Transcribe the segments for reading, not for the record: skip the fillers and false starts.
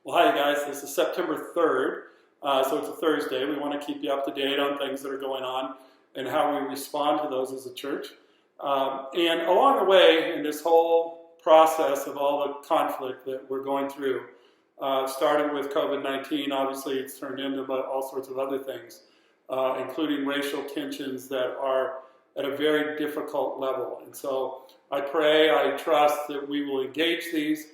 Well, hi, you guys. This is September 3rd, so it's a Thursday. We want to keep you up to date on things that are going on and how we respond to those as a church. And along the way, in this whole process of all the conflict that we're going through, started with COVID-19, obviously it's turned into all sorts of other things, including racial tensions that are at a very difficult level. And so I trust that we will engage these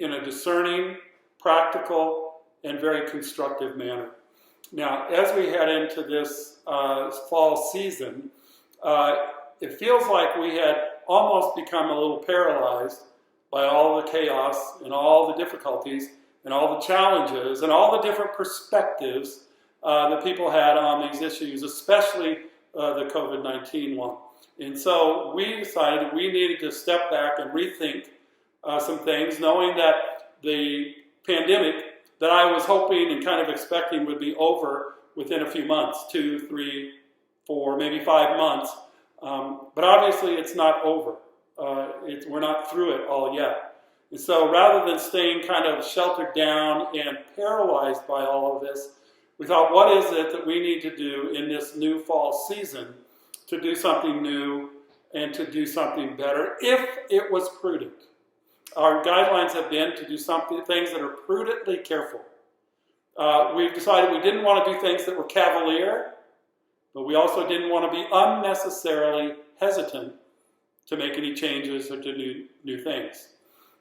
in a discerning, practical, and very constructive manner. Now, as we head into this fall season, it feels like we had almost become a little paralyzed by all the chaos and all the difficulties and all the challenges and all the different perspectives that people had on these issues, especially the COVID-19 one. And so we decided we needed to step back and rethink some things, knowing that the pandemic that I was hoping and kind of expecting would be over within a few months, 2, 3, 4, maybe 5 months. But obviously it's not over. We're not through it all yet. And so rather than staying kind of sheltered down and paralyzed by all of this, we thought, what is it that we need to do in this new fall season to do something new and to do something better if it was prudent? Our guidelines have been to do things that are prudently careful. We've decided we didn't want to do things that were cavalier, but we also didn't want to be unnecessarily hesitant to make any changes or to new things.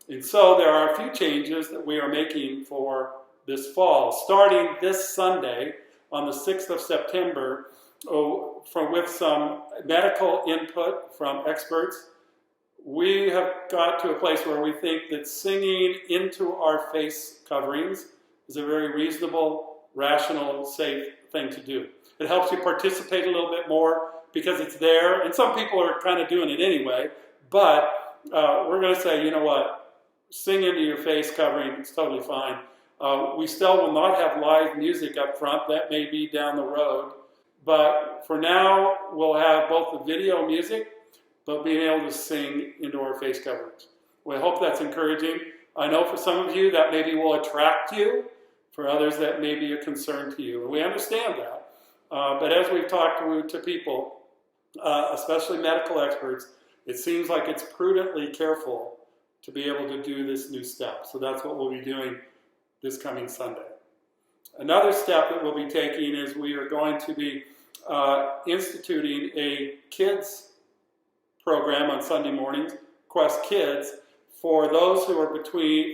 And so there are a few changes that we are making for this fall. Starting this Sunday on the 6th of September, with some medical input from experts, we have got to a place where we think that singing into our face coverings is a very reasonable, rational, safe thing to do. It helps you participate a little bit more because it's there, and some people are kind of doing it anyway, but we're going to say, you know what, sing into your face covering, it's totally fine. We still will not have live music up front. That may be down the road, but for now, we'll have both the video music but being able to sing into our face coverings. We hope that's encouraging. I know for some of you that maybe will attract you. For others that may be a concern to you. And we understand that. But as we've talked to people, especially medical experts, it seems like it's prudently careful to be able to do this new step. So that's what we'll be doing this coming Sunday. Another step that we'll be taking is we are going to be instituting a kids program on Sunday mornings, Quest Kids, for those who are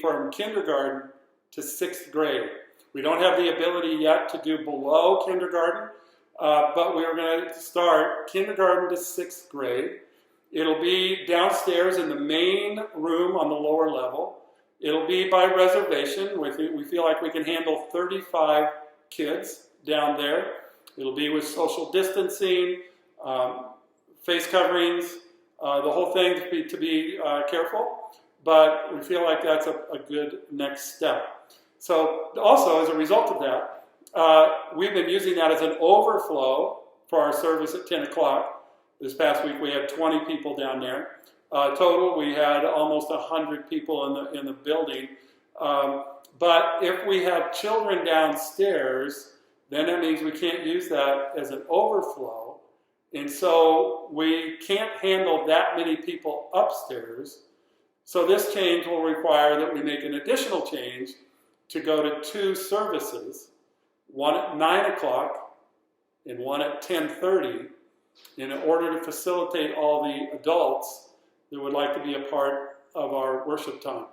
from kindergarten to 6th grade. We don't have the ability yet to do below kindergarten, but we are going to start kindergarten to 6th grade. It'll be downstairs in the main room on the lower level. It'll be by reservation. We feel like we can handle 35 kids down there. It'll be with social distancing, face coverings, the whole thing to be careful, but we feel like that's a good next step. So also as a result of that, we've been using that as an overflow for our service at 10 o'clock. This past week we had 20 people down there. Total we had almost 100 people in the building. But if we have children downstairs, then that means we can't use that as an overflow. And so we can't handle that many people upstairs. So this change will require that we make an additional change to go to 2 services, one at 9 o'clock and one at 10:30, in order to facilitate all the adults that would like to be a part of our worship time.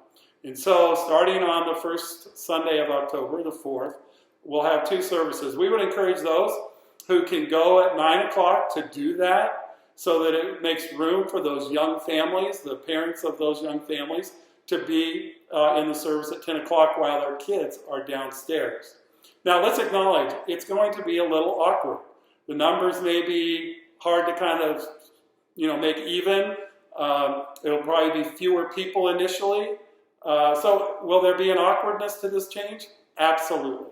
And so starting on the first Sunday of October, the 4th, we'll have 2 services. We would encourage those who can go at 9 o'clock to do that so that it makes room for those young families, the parents of those young families, to be in the service at 10 o'clock while their kids are downstairs. Now let's acknowledge it's going to be a little awkward. The numbers may be hard to kind of make even. It'll probably be fewer people initially. So will there be an awkwardness to this change? Absolutely.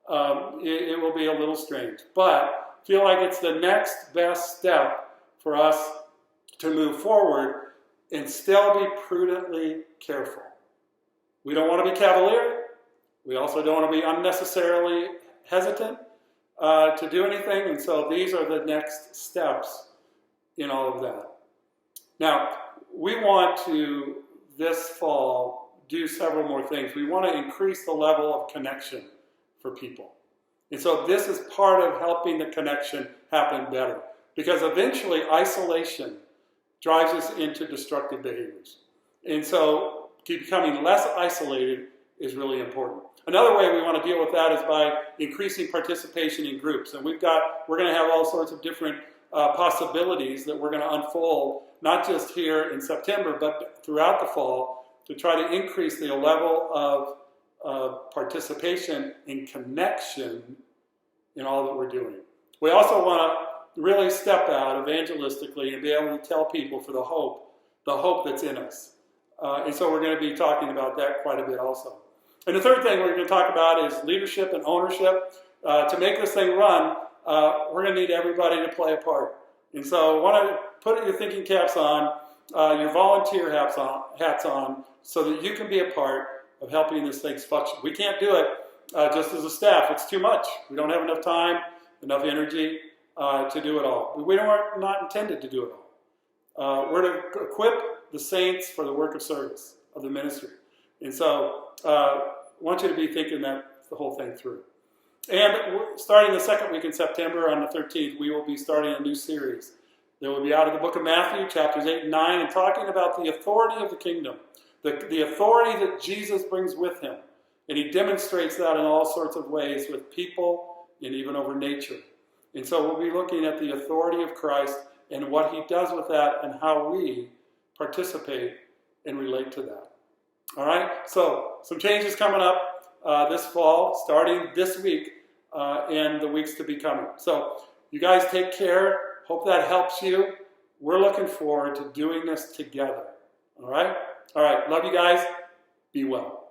It will be a little strange, but feel like it's the next best step for us to move forward and still be prudently careful. We don't want to be cavalier. We also don't want to be unnecessarily hesitant to do anything. And so these are the next steps in all of that. Now, we want to, this fall, do several more things. We want to increase the level of connection for people. And so this is part of helping the connection happen better. Because eventually isolation drives us into destructive behaviors. And so becoming less isolated is really important. Another way we want to deal with that is by increasing participation in groups. And we're going to have all sorts of different possibilities that we're going to unfold, not just here in September, but throughout the fall, to try to increase the level of participation and connection in all that we're doing. We also want to really step out evangelistically and be able to tell people for the hope that's in us. And so we're going to be talking about that quite a bit also. And the third thing we're going to talk about is leadership and ownership. To make this thing run, we're going to need everybody to play a part. And so I want to put your thinking caps on, your volunteer hats on, so that you can be a part of helping this thing function. We can't do it just as a staff. It's too much. We don't have enough time, enough energy to do it all. We are not intended to do it all. We're to equip the saints for the work of service of the ministry. And so I want you to be thinking the whole thing through. And starting the second week in September on the 13th, we will be starting a new series that will be out of the book of Matthew, chapters 8 and 9, and talking about the authority of the kingdom, the authority that Jesus brings with him. And he demonstrates that in all sorts of ways with people and even over nature. And so we'll be looking at the authority of Christ and what he does with that and how we participate and relate to that. All right? So some changes coming up this fall, starting this week and the weeks to be coming. So you guys take care. Hope that helps you. We're looking forward to doing this together. All right? All right. Love you guys. Be well.